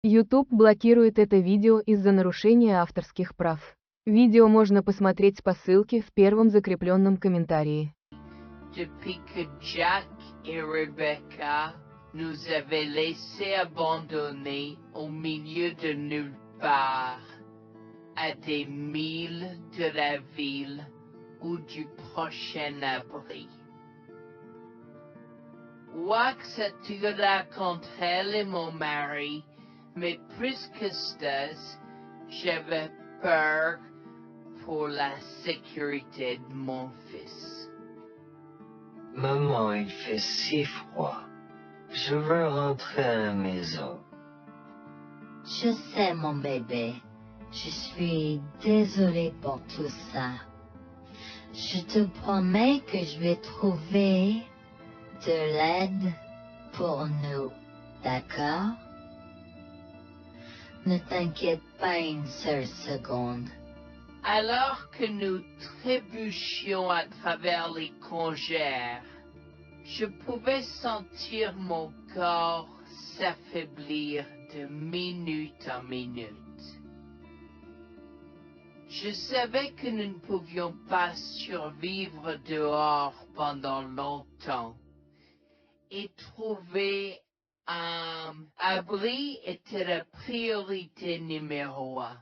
YouTube блокирует это видео из-за нарушения авторских прав. Видео можно посмотреть по ссылке в первом закрепленном комментарии. Depuis que Jack et Rebecca nous avaient laissés abandonnés au milieu de nulle part, à des milles de la ville ou du prochain abri. Wax attira contre elle et mon mari, mais plus que ça, j'avais peur pour la sécurité de mon fils. Maman, il fait si froid. Je veux rentrer à la maison. Je sais, mon bébé. Je suis désolée pour tout ça. Je te promets que je vais trouver de l'aide pour nous, d'accord? Ne t'inquiète pas une seule seconde. Alors que nous trébuchions à travers les congères, je pouvais sentir mon corps s'affaiblir de minute en minute. Je savais que nous ne pouvions pas survivre dehors pendant longtemps, et trouver un abri était la priorité numéro 1.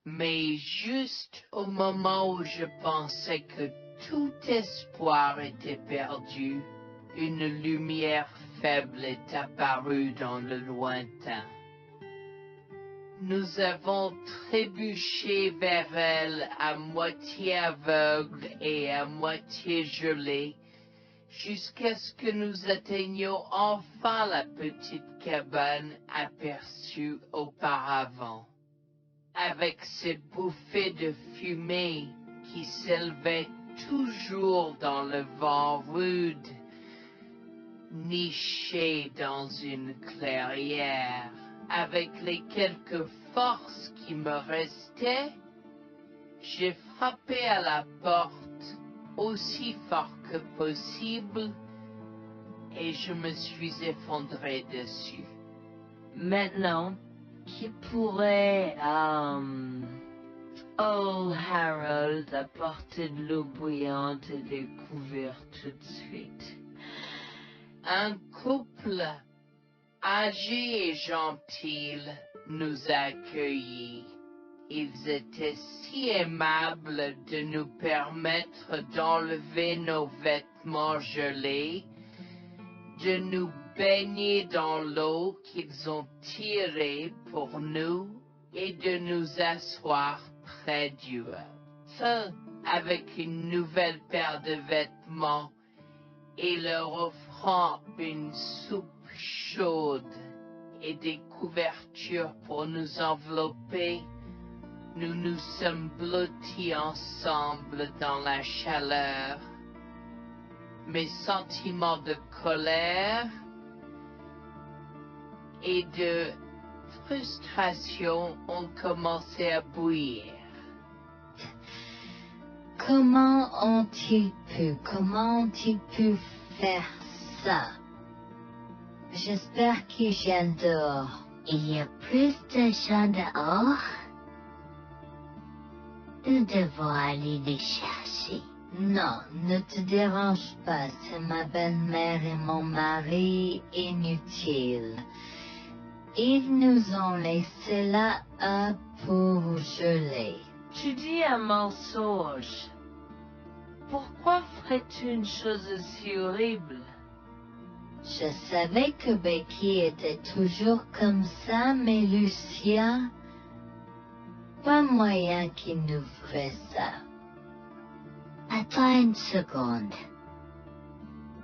Mais juste au moment où je pensais que tout espoir était perdu, une lumière faible est apparue dans le lointain. Nous avons trébuché vers elle à moitié aveugle et à moitié gelé, jusqu'à ce que nous atteignions enfin la petite cabane aperçue auparavant, avec ces bouffées de fumée qui s'élevaient toujours dans le vent rude, nichées dans une clairière. Avec les quelques forces qui me restaient, j'ai frappé à la porte aussi fort que possible et je me suis effondré dessus. Maintenant, qui pourrait, Harold, apporter de l'eau bouillante et des couverts tout de suite? Un couple âgé et gentil nous a accueillis. Ils étaient si aimables de nous permettre d'enlever nos vêtements gelés, de nous baigner dans l'eau qu'ils ont tirée pour nous et de nous asseoir près du feu avec une nouvelle paire de vêtements et leur offrant une soupe chaude et des couvertures pour nous envelopper. Nous nous sommes blottis ensemble dans la chaleur. Mes sentiments de colère et de frustration ont commencé à bouillir. Comment ont-ils pu faire ça? J'espère qu'ils viennent dehors. Il y a plus de gens dehors? Nous devons aller les chercher. Non, ne te dérange pas, c'est ma belle-mère et mon mari inutiles. Ils nous ont laissés là pour geler. Tu dis un mensonge. Pourquoi ferais-tu une chose aussi horrible? Je savais que Becky était toujours comme ça, mais Lucien, pas moyen qu'il nous ferait ça. Attends une seconde.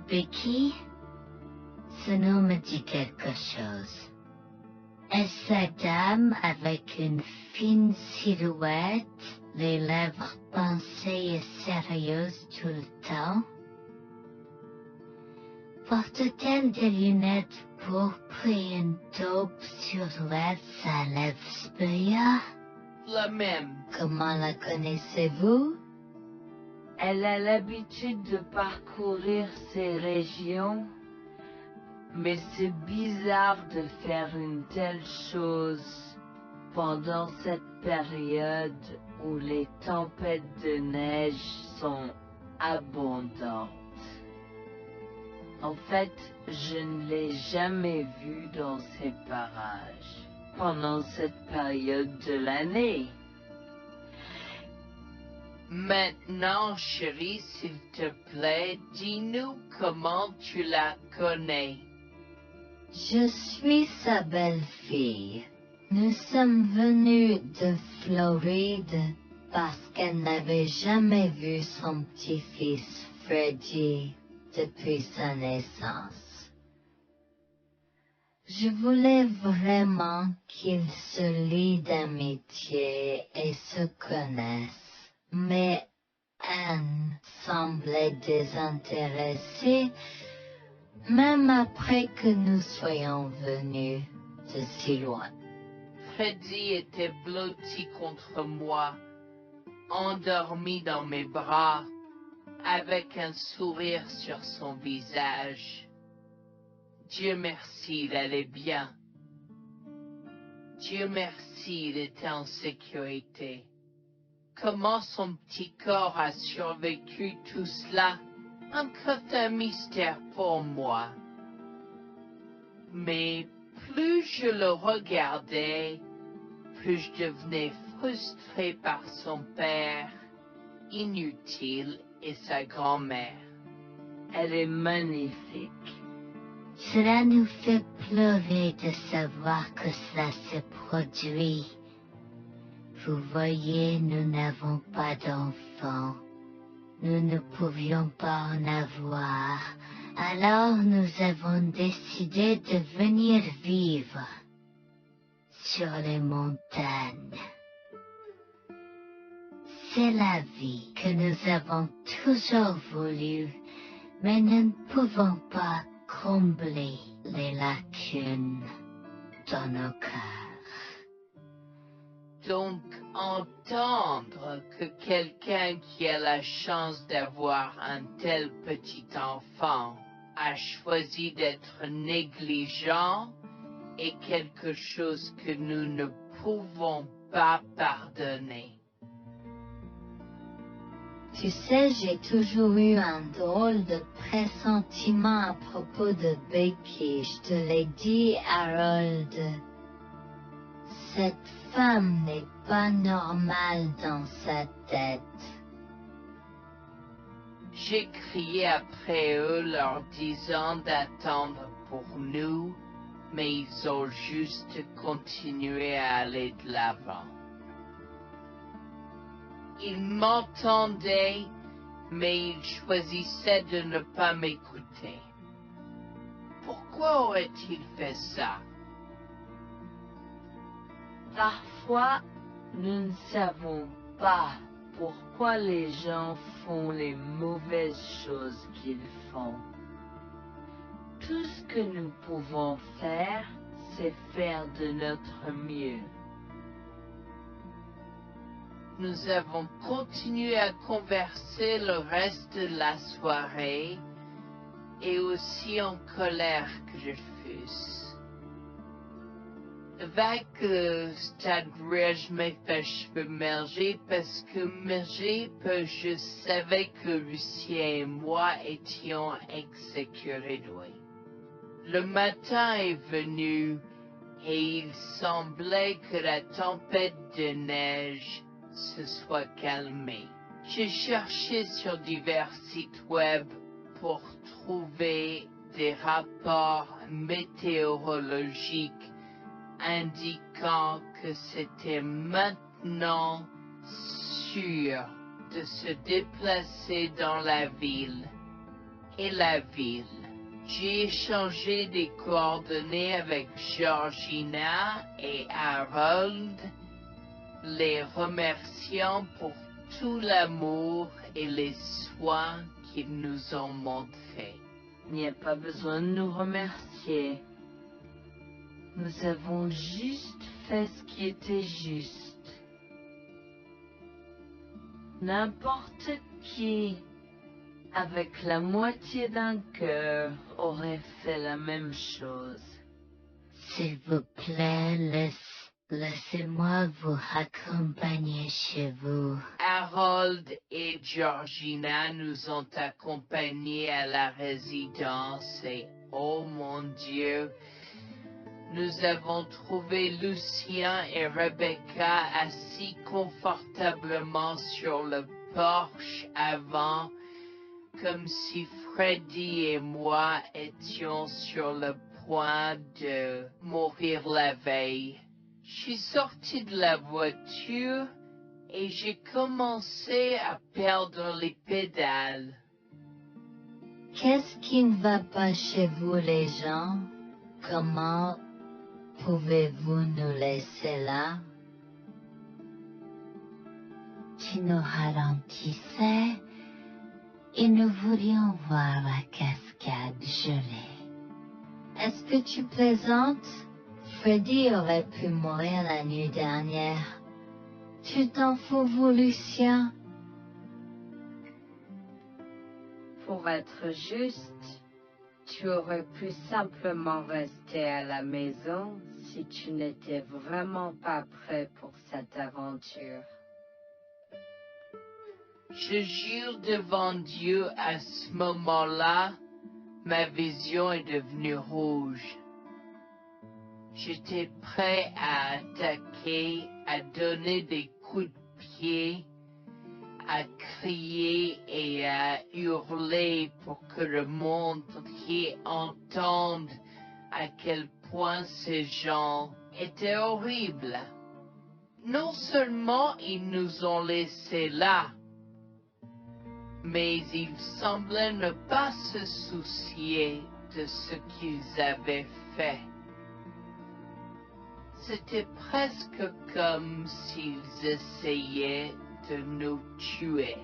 Becky, ce nom me dit quelque chose. Est-ce cette dame avec une fine silhouette, les lèvres pincées et sérieuses tout le temps? Porte-t-elle des lunettes pourpres et une taupe sur sa lèvre supérieure? La même. Comment la connaissez-vous? Elle a l'habitude de parcourir ces régions. Mais c'est bizarre de faire une telle chose pendant cette période où les tempêtes de neige sont abondantes. En fait, je ne l'ai jamais vu dans ces parages pendant cette période de l'année. Maintenant, chérie, s'il te plaît, dis-nous comment tu la connais. Je suis sa belle-fille. Nous sommes venus de Floride parce qu'elle n'avait jamais vu son petit-fils Freddy depuis sa naissance. Je voulais vraiment qu'ils se lient d'amitié et se connaissent, mais Anne semblait désintéressée, même après que nous soyons venus de si loin. Freddy était blotti contre moi, endormi dans mes bras, avec un sourire sur son visage. Dieu merci, il allait bien. Dieu merci, il était en sécurité. Comment son petit corps a survécu tout cela? Encore un mystère pour moi. Mais plus je le regardais, plus je devenais frustré par son père, inutile, et sa grand-mère. Elle est magnifique. Cela nous fait pleurer de savoir que cela s'est produit. Vous voyez, nous n'avons pas d'enfants. Nous ne pouvions pas en avoir. Alors nous avons décidé de venir vivre sur les montagnes. C'est la vie que nous avons toujours voulu, mais nous ne pouvons pas combler les lacunes dans nos cœurs. Donc, entendre que quelqu'un qui a la chance d'avoir un tel petit enfant a choisi d'être négligent est quelque chose que nous ne pouvons pas pardonner. Tu sais, j'ai toujours eu un drôle de pressentiment à propos de Becky, je te l'ai dit, Harold. Cette femme n'est pas normale dans sa tête. J'ai crié après eux leur disant d'attendre pour nous, mais ils ont juste continué à aller de l'avant. Ils m'entendaient, mais ils choisissaient de ne pas m'écouter. Pourquoi aurait-il fait ça? Parfois, nous ne savons pas pourquoi les gens font les mauvaises choses qu'ils font. Tout ce que nous pouvons faire, c'est faire de notre mieux. Nous avons continué à converser le reste de la soirée, et aussi en colère que je fusse. Avec c'est-à-dire je m'ai fait cheveux merger parce que je savais que Lucien et moi étions exécurés de lui. Le matin est venu et il semblait que la tempête de neige se soit calmée. J'ai cherché sur divers sites web pour trouver des rapports météorologiques indiquant que c'était maintenant sûr de se déplacer dans la ville. Et la ville. J'ai échangé des coordonnées avec Georgina et Harold, les remerciant pour tout l'amour et les soins qu'ils nous ont montrés. Il n'y a pas besoin de nous remercier. Nous avons juste fait ce qui était juste. N'importe qui, avec la moitié d'un cœur, aurait fait la même chose. S'il vous plaît, laissez-moi vous accompagner chez vous. Harold et Georgina nous ont accompagnés à la résidence et, oh mon Dieu, nous avons trouvé Lucien et Rebecca assis confortablement sur le porche avant, comme si Freddy et moi étions sur le point de mourir la veille. Je suis sortie de la voiture et j'ai commencé à perdre les pédales. Qu'est-ce qui ne va pas chez vous, les gens? Comment pouvez-vous nous laisser là? Tu nous ralentissais et nous voulions voir la cascade gelée. Est-ce que tu plaisantes? Freddy aurait pu mourir la nuit dernière. Tu t'en fous, vous, Lucien? Pour être juste, tu aurais pu simplement rester à la maison si tu n'étais vraiment pas prêt pour cette aventure. Je jure devant Dieu, à ce moment-là, ma vision est devenue rouge. J'étais prêt à attaquer, à donner des coups de pied, à crier et à hurler pour que le monde entier entende à quel point ces gens étaient horribles. Non seulement ils nous ont laissés là, mais ils semblaient ne pas se soucier de ce qu'ils avaient fait. C'était presque comme s'ils essayaient de nous tuer.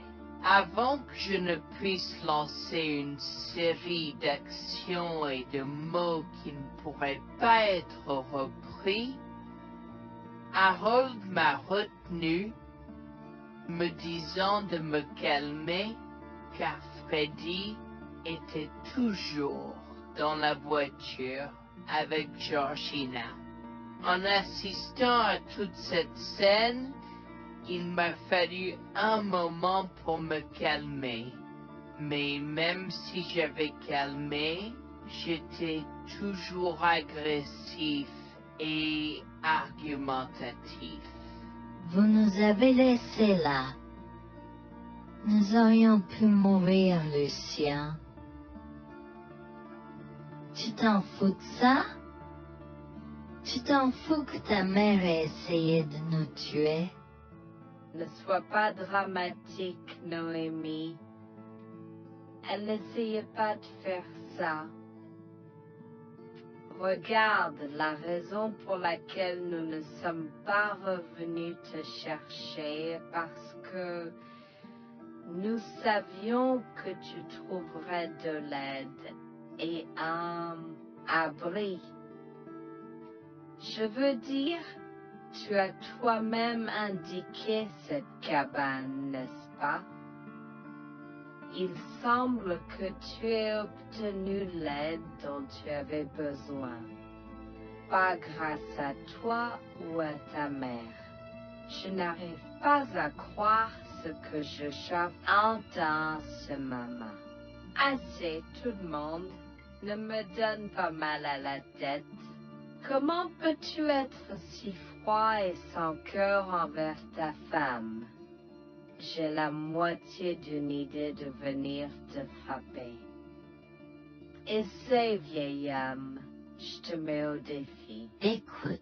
Avant que je ne puisse lancer une série d'actions et de mots qui ne pourraient pas être repris, Harold m'a retenu, me disant de me calmer, car Freddy était toujours dans la voiture avec Georgina. En assistant à toute cette scène, il m'a fallu un moment pour me calmer. Mais même si j'avais calmé, j'étais toujours agressif et argumentatif. Vous nous avez laissés là. Nous aurions pu mourir, Lucien. Tu t'en fous de ça? Tu t'en fous que ta mère ait essayé de nous tuer? Ne sois pas dramatique, Noémie. Elle n'essayait pas de faire ça. Regarde, la raison pour laquelle nous ne sommes pas revenus te chercher est parce que nous savions que tu trouverais de l'aide et un abri. Je veux dire, tu as toi-même indiqué cette cabane, n'est-ce pas? Il semble que tu aies obtenu l'aide dont tu avais besoin. Pas grâce à toi ou à ta mère. Je n'arrive pas à croire ce que j'entends ce moment. Assez, tout le monde. Ne me donne pas mal à la tête. Comment peux-tu être si froid et sans cœur envers ta femme? J'ai la moitié d'une idée de venir te frapper. Essaie, vieil homme. Je te mets au défi. Écoute,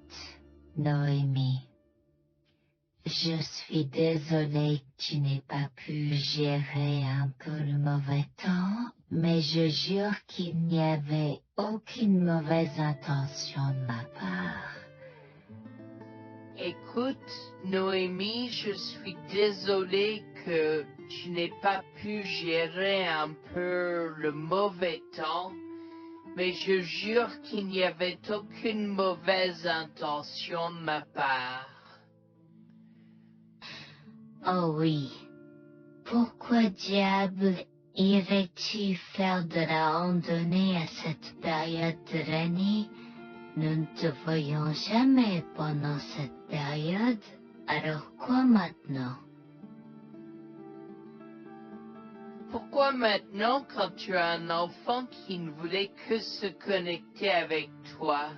Noémie. Je suis désolée que tu n'aies pas pu gérer un peu le mauvais temps, mais je jure qu'il n'y avait aucune mauvaise intention de ma part. Écoute, Noémie, je suis désolée que tu n'aies pas pu gérer un peu le mauvais temps, mais je jure qu'il n'y avait aucune mauvaise intention de ma part. Oh oui. Pourquoi diable Irais-tu faire de la randonnée à cette période de l'année? Nous ne te voyons jamais pendant cette période, alors quoi maintenant? Pourquoi maintenant quand tu as un enfant qui ne voulait que se connecter avec toi?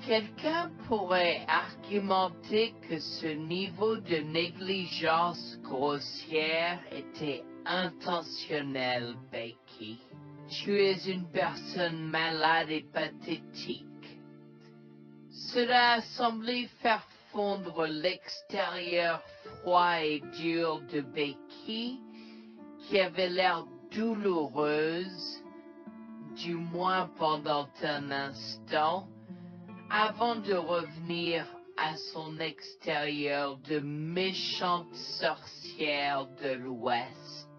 Quelqu'un pourrait argumenter que ce niveau de négligence grossière était intentionnel, Becky. Tu es une personne malade et pathétique. Cela a semblé faire fondre l'extérieur froid et dur de Becky, qui avait l'air douloureuse, du moins pendant un instant, avant de revenir à son extérieur de méchante sorcière de l'Ouest.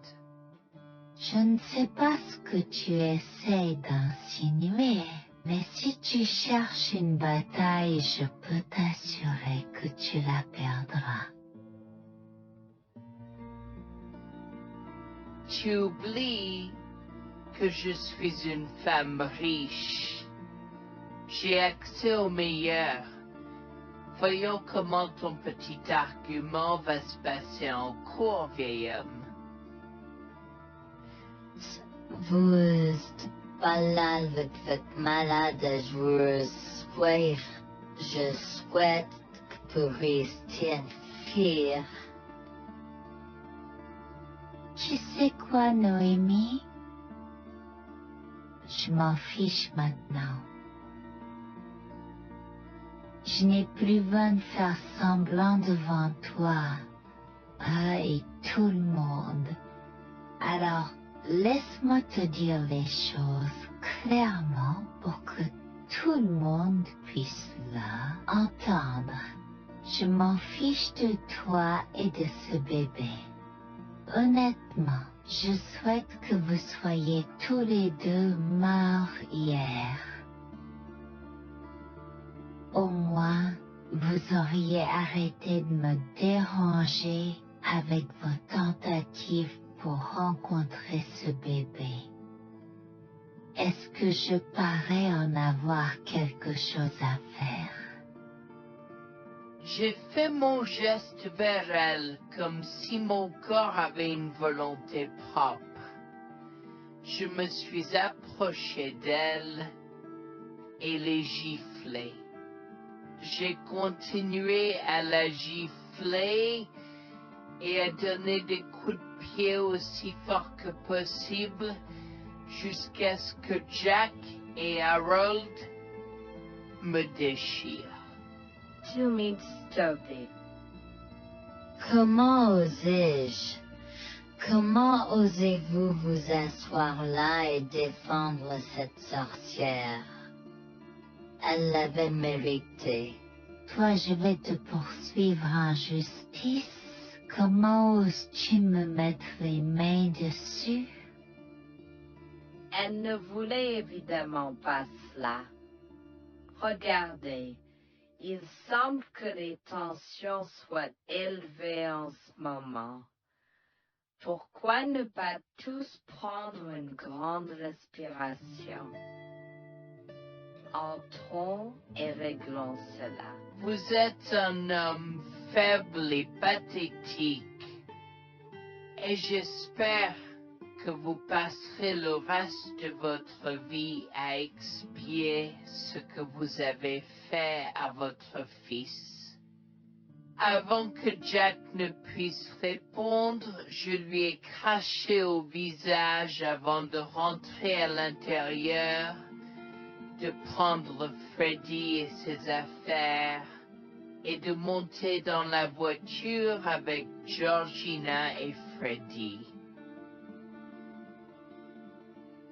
Je ne sais pas ce que tu essaies d'insinuer, mais si tu cherches une bataille, je peux t'assurer que tu la perdras. Tu oublies que je suis une femme riche. J'ai accès au meilleur. Voyons comment ton petit argument va se passer en cours, vieil homme. Vous êtes pas là avec votre malade joueuse. Oui, je souhaite que vous restiez fiers. Tu sais quoi, Noémie? Je m'en fiche maintenant. Je n'ai plus besoin de faire semblant devant toi. Et tout le monde. Alors, laisse-moi te dire les choses clairement pour que tout le monde puisse entendre. Je m'en fiche de toi et de ce bébé. Honnêtement, je souhaite que vous soyez tous les deux morts hier. Au moins, vous auriez arrêté de me déranger avec vos tentatives pour rencontrer ce bébé. Est-ce que je parais en avoir quelque chose à faire? J'ai fait mon geste vers elle comme si mon corps avait une volonté propre. Je me suis approché d'elle et l'ai giflée. J'ai continué à la gifler et à donner des coups de pied aussi forts que possible jusqu'à ce que Jack et Harold me déchirent. Tu m'instupes. Comment osais-je? Comment osez-vous vous asseoir là et défendre cette sorcière? Elle l'avait mérité. Toi, je vais te poursuivre en justice. Comment oses-tu me mettre les mains dessus? Elle ne voulait évidemment pas cela. Regardez, il semble que les tensions soient élevées en ce moment. Pourquoi ne pas tous prendre une grande respiration? Entrons et réglons cela. Vous êtes un homme faible et pathétique, et j'espère que vous passerez le reste de votre vie à expier ce que vous avez fait à votre fils. Avant que Jack ne puisse répondre, je lui ai craché au visage avant de rentrer à l'intérieur, de prendre Freddy et ses affaires et de monter dans la voiture avec Georgina et Freddy.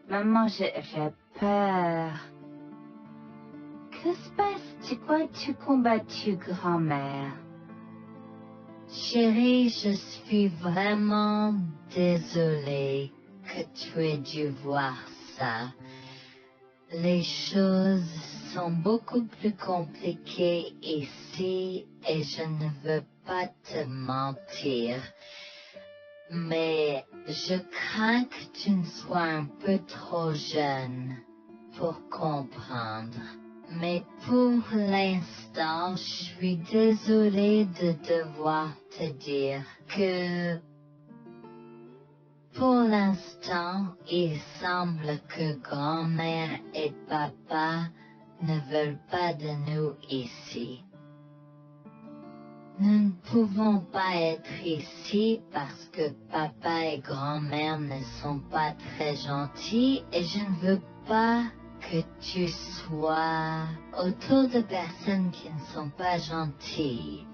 Maman, j'ai peur. Que se passe? Tu crois-tu combattu, grand-mère? Chérie, je suis vraiment désolée que tu aies dû voir ça. Les choses sont beaucoup plus compliquées ici et je ne veux pas te mentir. Mais je crains que tu ne sois un peu trop jeune pour comprendre. Mais pour l'instant, je suis désolée de devoir te dire que pour l'instant, il semble que grand-mère et papa ne veulent pas de nous ici. Nous ne pouvons pas être ici parce que papa et grand-mère ne sont pas très gentils et je ne veux pas que tu sois autour de personnes qui ne sont pas gentilles.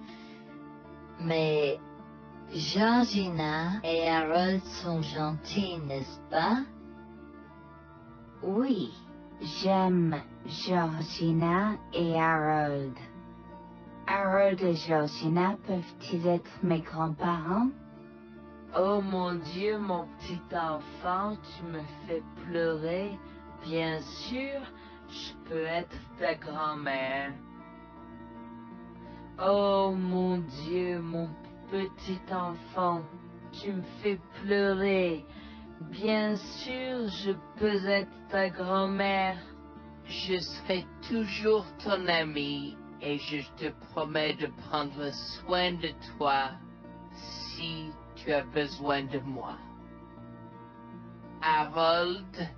Mais Georgina et Harold sont gentils, n'est-ce pas? Oui, j'aime Georgina et Harold. Harold et Georgina peuvent-ils être mes grands-parents? Oh mon Dieu, mon petit enfant, tu me fais pleurer. Bien sûr, je peux être ta grand-mère. Oh mon Dieu, mon petit enfant, tu me fais pleurer. Bien sûr, je peux être ta grand-mère. Je serai toujours ton ami et je te promets de prendre soin de toi si tu as besoin de moi. Harold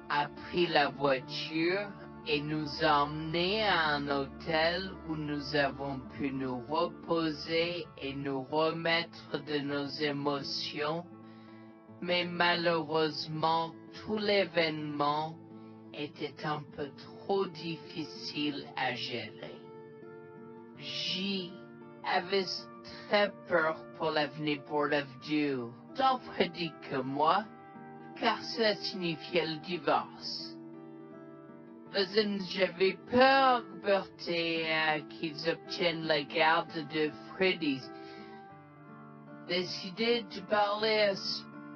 a pris la voiture et nous a emmenés à un hôtel où nous avons pu nous reposer et nous remettre de nos émotions, mais malheureusement tout l'événement était un peu trop difficile à gérer. J'y avais très peur pour l'avenir pour Dieu, tant Freddy que moi, car cela signifiait le divorce. Mais j'avais peur, Bertie, qu'ils obtiennent la garde de Freddy. Décidé de parler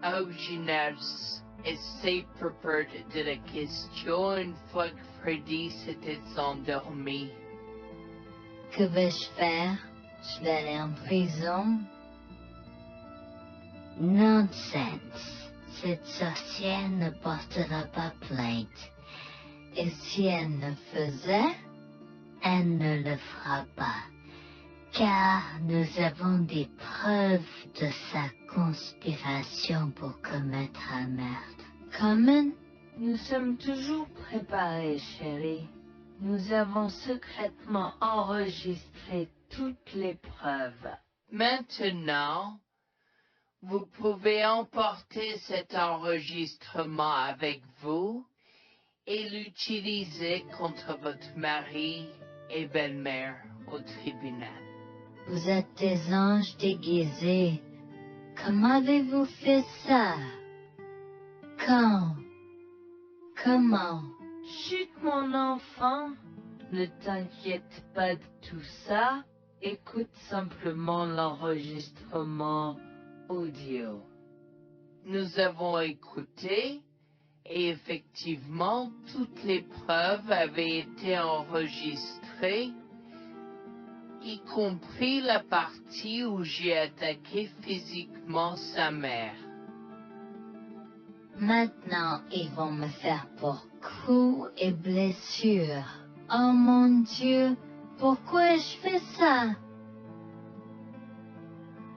au gymnase et c'est propos de la question une fois que Freddy s'était endormi. Que vais-je faire? Je vais aller en prison? Nonsense. Cette sorcière ne portera pas plainte. Et si elle le faisait, elle ne le fera pas. Car nous avons des preuves de sa conspiration pour commettre un meurtre. Comment? Nous sommes toujours préparés, chérie. Nous avons secrètement enregistré toutes les preuves. Maintenant, vous pouvez emporter cet enregistrement avec vous et l'utiliser contre votre mari et belle-mère au tribunal. Vous êtes des anges déguisés. Comment avez-vous fait ça? Quand? Comment? Chut, mon enfant, ne t'inquiète pas de tout ça. Écoute simplement l'enregistrement audio. Nous avons écouté et effectivement toutes les preuves avaient été enregistrées, y compris la partie où j'ai attaqué physiquement sa mère. Maintenant, ils vont me faire pour coups et blessures. Oh mon Dieu, pourquoi je fais ça?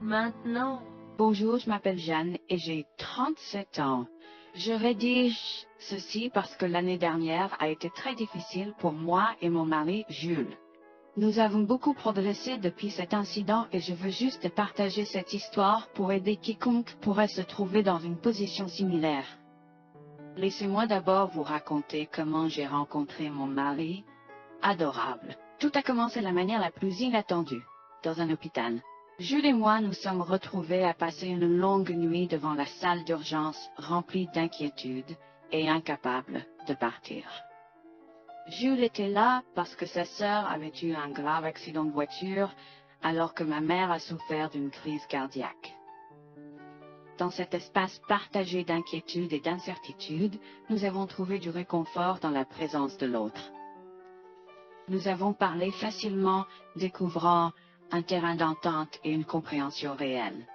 Maintenant, Bonjour, je m'appelle Jeanne et j'ai 37 ans. Je rédige ceci parce que l'année dernière a été très difficile pour moi et mon mari Jules. Nous avons beaucoup progressé depuis cet incident et je veux juste partager cette histoire pour aider quiconque pourrait se trouver dans une position similaire. Laissez-moi d'abord vous raconter comment j'ai rencontré mon mari. Adorable. Tout a commencé de la manière la plus inattendue, dans un hôpital. Jules et moi nous sommes retrouvés à passer une longue nuit devant la salle d'urgence remplie d'inquiétude et incapables de partir. Jules était là parce que sa sœur avait eu un grave accident de voiture alors que ma mère a souffert d'une crise cardiaque. Dans cet espace partagé d'inquiétude et d'incertitude, nous avons trouvé du réconfort dans la présence de l'autre. Nous avons parlé facilement, découvrant un terrain d'entente et une compréhension réelle.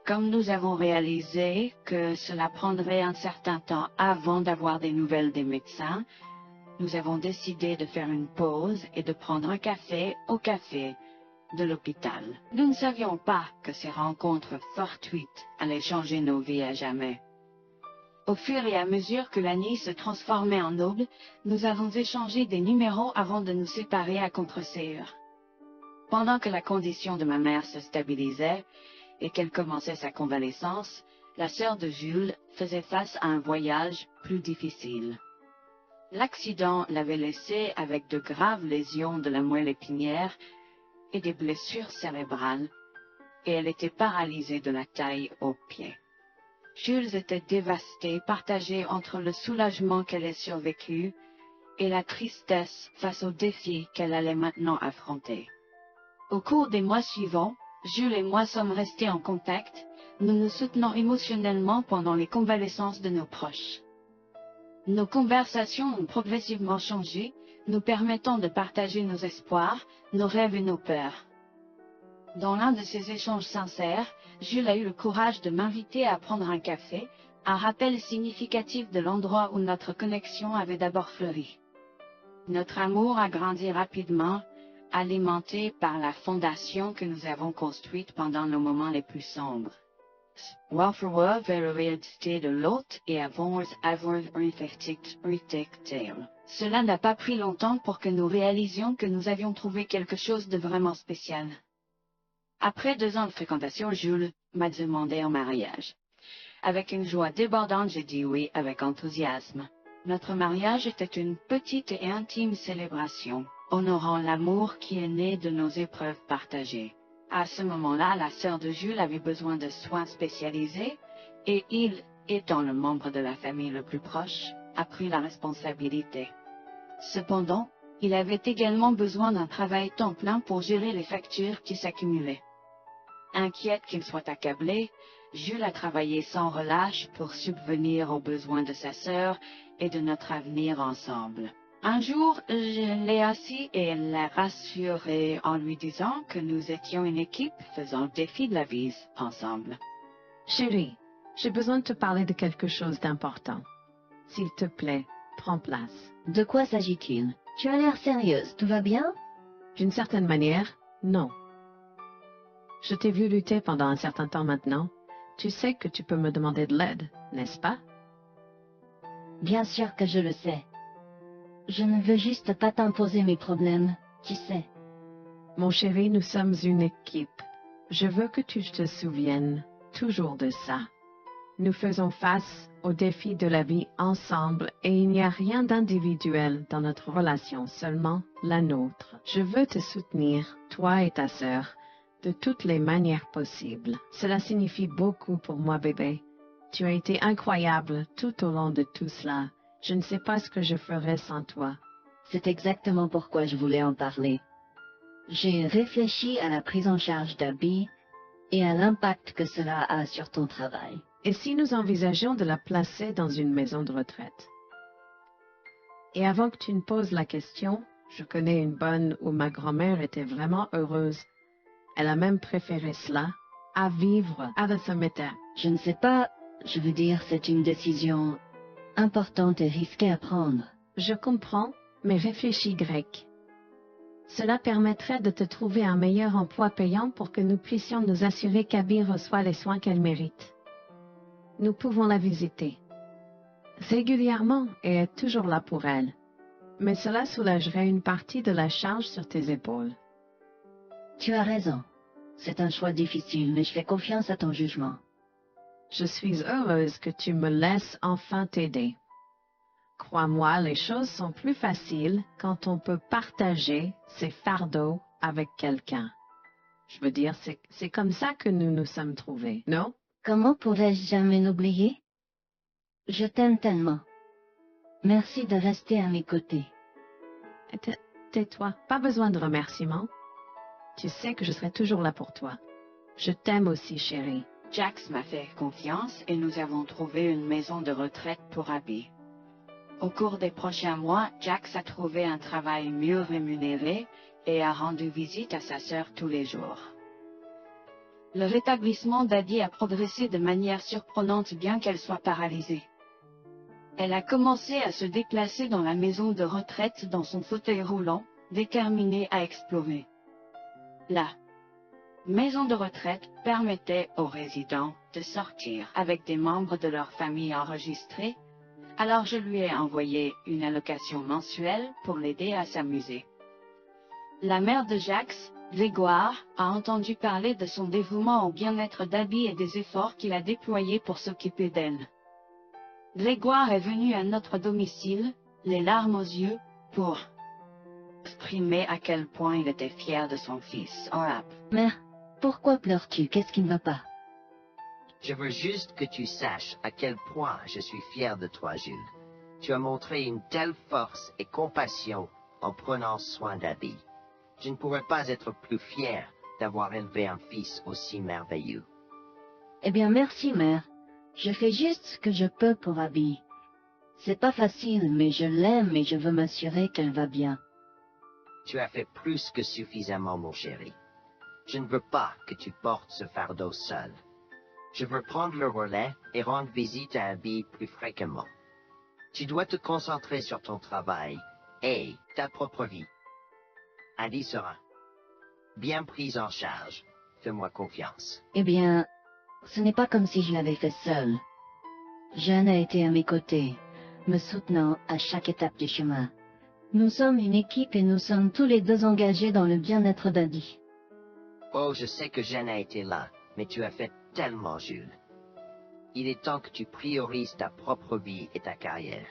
Comme nous avons réalisé que cela prendrait un certain temps avant d'avoir des nouvelles des médecins, nous avons décidé de faire une pause et de prendre un café au café de l'hôpital. Nous ne savions pas que ces rencontres fortuites allaient changer nos vies à jamais. Au fur et à mesure que la nuit se transformait en aube, nous avons échangé des numéros avant de nous séparer à contre-séance. Pendant que la condition de ma mère se stabilisait et qu'elle commençait sa convalescence, la sœur de Jules faisait face à un voyage plus difficile. L'accident l'avait laissée avec de graves lésions de la moelle épinière et des blessures cérébrales, et elle était paralysée de la taille aux pieds. Jules était dévasté, partagé entre le soulagement qu'elle ait survécu et la tristesse face aux défis qu'elle allait maintenant affronter. Au cours des mois suivants, Jules et moi sommes restés en contact, nous nous soutenons émotionnellement pendant les convalescences de nos proches. Nos conversations ont progressivement changé, nous permettant de partager nos espoirs, nos rêves et nos peurs. Dans l'un de ces échanges sincères, Jules a eu le courage de m'inviter à prendre un café, un rappel significatif de l'endroit où notre connexion avait d'abord fleuri. Notre amour a grandi rapidement, alimenté par la fondation que nous avons construite pendant nos moments les plus sombres. Welfare vers la réalité de l'autre et avons avoir réfléchi. Cela n'a pas pris longtemps pour que nous réalisions que nous avions trouvé quelque chose de vraiment spécial. Après 2 ans de fréquentation, Jules m'a demandé en mariage. Avec une joie débordante, j'ai dit oui avec enthousiasme. Notre mariage était une petite et intime célébration, honorant l'amour qui est né de nos épreuves partagées. À ce moment-là, la sœur de Jules avait besoin de soins spécialisés et il, étant le membre de la famille le plus proche, a pris la responsabilité. Cependant, il avait également besoin d'un travail temps plein pour gérer les factures qui s'accumulaient. Inquiète qu'il soit accablé, Jules a travaillé sans relâche pour subvenir aux besoins de sa sœur et de notre avenir ensemble. Un jour, je l'ai assis et l'ai rassuré en lui disant que nous étions une équipe faisant le défi de la vie ensemble. Chérie, j'ai besoin de te parler de quelque chose d'important. S'il te plaît, prends place. De quoi s'agit-il? Tu as l'air sérieuse, tout va bien? D'une certaine manière, non. Je t'ai vu lutter pendant un certain temps maintenant. Tu sais que tu peux me demander de l'aide, n'est-ce pas? Bien sûr que je le sais. Je ne veux juste pas t'imposer mes problèmes, tu sais. Mon chéri, nous sommes une équipe. Je veux que tu te souviennes toujours de ça. Nous faisons face aux défis de la vie ensemble et il n'y a rien d'individuel dans notre relation, seulement la nôtre. Je veux te soutenir, toi et ta sœur, de toutes les manières possibles. Cela signifie beaucoup pour moi, bébé. Tu as été incroyable tout au long de tout cela. Je ne sais pas ce que je ferais sans toi. C'est exactement pourquoi je voulais en parler. J'ai réfléchi à la prise en charge d'Abby et à l'impact que cela a sur ton travail. Et si nous envisageons de la placer dans une maison de retraite? Et avant que tu ne poses la question, je connais une bonne où ma grand-mère était vraiment heureuse. Elle a même préféré cela à vivre à la cimetière. Je ne sais pas, je veux dire, c'est une décision importante et risquée à prendre. Je comprends, mais réfléchis grec. Cela permettrait de te trouver un meilleur emploi payant pour que nous puissions nous assurer qu'Abby reçoit les soins qu'elle mérite. Nous pouvons la visiter régulièrement et être toujours là pour elle. Mais cela soulagerait une partie de la charge sur tes épaules. Tu as raison. C'est un choix difficile, mais je fais confiance à ton jugement. Je suis heureuse que tu me laisses enfin t'aider. Crois-moi, les choses sont plus faciles quand on peut partager ses fardeaux avec quelqu'un. Je veux dire, c'est comme ça que nous nous sommes trouvés, non? Comment pourrais-je jamais l'oublier? Je t'aime tellement. Merci de rester à mes côtés. Tais-toi, pas besoin de remerciements. Tu sais que je serai toujours là pour toi. Je t'aime aussi, chérie. Jax m'a fait confiance et nous avons trouvé une maison de retraite pour Abby. Au cours des prochains mois, Jax a trouvé un travail mieux rémunéré et a rendu visite à sa sœur tous les jours. Le rétablissement d'Abby a progressé de manière surprenante bien qu'elle soit paralysée. Elle a commencé à se déplacer dans la maison de retraite dans son fauteuil roulant, déterminée à explorer. La maison de retraite permettait aux résidents de sortir avec des membres de leur famille enregistrés, alors je lui ai envoyé une allocation mensuelle pour l'aider à s'amuser. La mère de Jax, Grégoire, a entendu parler de son dévouement au bien-être d'Abby et des efforts qu'il a déployés pour s'occuper d'elle. Grégoire est venu à notre domicile, les larmes aux yeux, pour exprimer à quel point il était fier de son fils, Orap. Mère, pourquoi pleures-tu? Qu'est-ce qui ne va pas? Je veux juste que tu saches à quel point je suis fier de toi, Jules. Tu as montré une telle force et compassion en prenant soin d'Abby. Je ne pourrais pas être plus fier d'avoir élevé un fils aussi merveilleux. Eh bien, merci, mère. Je fais juste ce que je peux pour Abby. C'est pas facile, mais je l'aime et je veux m'assurer qu'elle va bien. Tu as fait plus que suffisamment, mon chéri. Je ne veux pas que tu portes ce fardeau seul. Je veux prendre le relais et rendre visite à Abby plus fréquemment. Tu dois te concentrer sur ton travail et ta propre vie. Abby sera bien prise en charge. Fais-moi confiance. Eh bien, ce n'est pas comme si je l'avais fait seule. Jeanne a été à mes côtés, me soutenant à chaque étape du chemin. Nous sommes une équipe et nous sommes tous les deux engagés dans le bien-être d'Abby. Oh, je sais que Jeanne a été là, mais tu as fait tellement, Jules. Il est temps que tu priorises ta propre vie et ta carrière.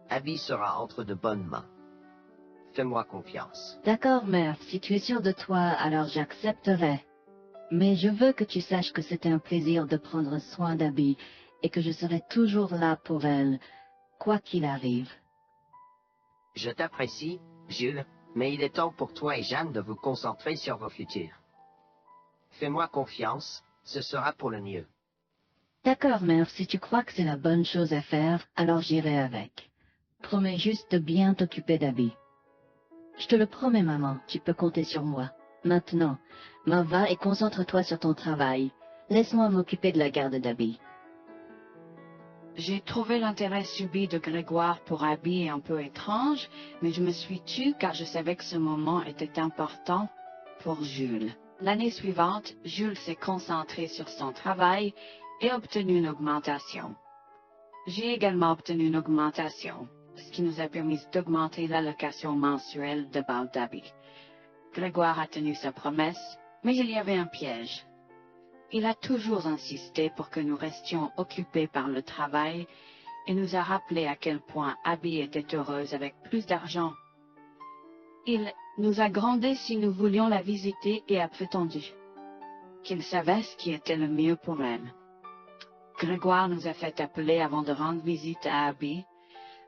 Abby sera entre de bonnes mains. Fais-moi confiance. D'accord, mère, si tu es sûre de toi, alors j'accepterai. Mais je veux que tu saches que c'était un plaisir de prendre soin d'Abby et que je serai toujours là pour elle, quoi qu'il arrive. Je t'apprécie, Jules, mais il est temps pour toi et Jeanne de vous concentrer sur vos futurs. Fais-moi confiance, ce sera pour le mieux. D'accord, mère, si tu crois que c'est la bonne chose à faire, alors j'irai avec. Promets juste de bien t'occuper d'Abby. Je te le promets, maman, tu peux compter sur moi. Maintenant, m'en va et concentre-toi sur ton travail. Laisse-moi m'occuper de la garde d'Abby. J'ai trouvé l'intérêt subi de Grégoire pour Abby un peu étrange, mais je me suis tue car je savais que ce moment était important pour Jules. L'année suivante, Jules s'est concentré sur son travail et a obtenu une augmentation. J'ai également obtenu une augmentation, ce qui nous a permis d'augmenter l'allocation mensuelle de base d'Abby. Grégoire a tenu sa promesse, mais il y avait un piège. Il a toujours insisté pour que nous restions occupés par le travail et nous a rappelé à quel point Abby était heureuse avec plus d'argent. Il nous a grondés si nous voulions la visiter et a prétendu qu'il savait ce qui était le mieux pour elle. Grégoire nous a fait appeler avant de rendre visite à Abby,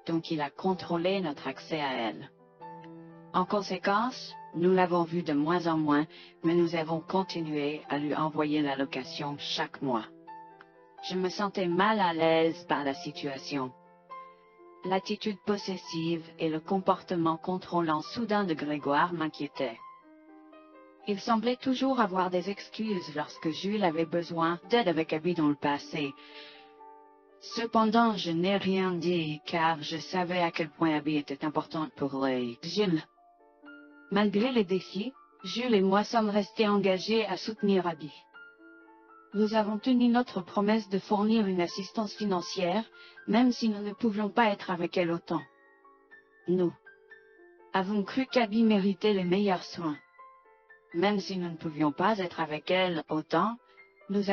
donc il a contrôlé notre accès à elle. En conséquence, nous l'avons vue de moins en moins, mais nous avons continué à lui envoyer l'allocation chaque mois. Je me sentais mal à l'aise par la situation. L'attitude possessive et le comportement contrôlant soudain de Grégoire m'inquiétaient. Il semblait toujours avoir des excuses lorsque Jules avait besoin d'aide avec Abby dans le passé. Cependant, je n'ai rien dit, car je savais à quel point Abby était importante pour Jules. Malgré les défis, Jules et moi sommes restés engagés à soutenir Abby. Nous avons tenu notre promesse de fournir une assistance financière, même si nous ne pouvions pas être avec elle autant. Nous avons cru qu'Abby méritait les meilleurs soins. Même si nous ne pouvions pas être avec elle autant, nous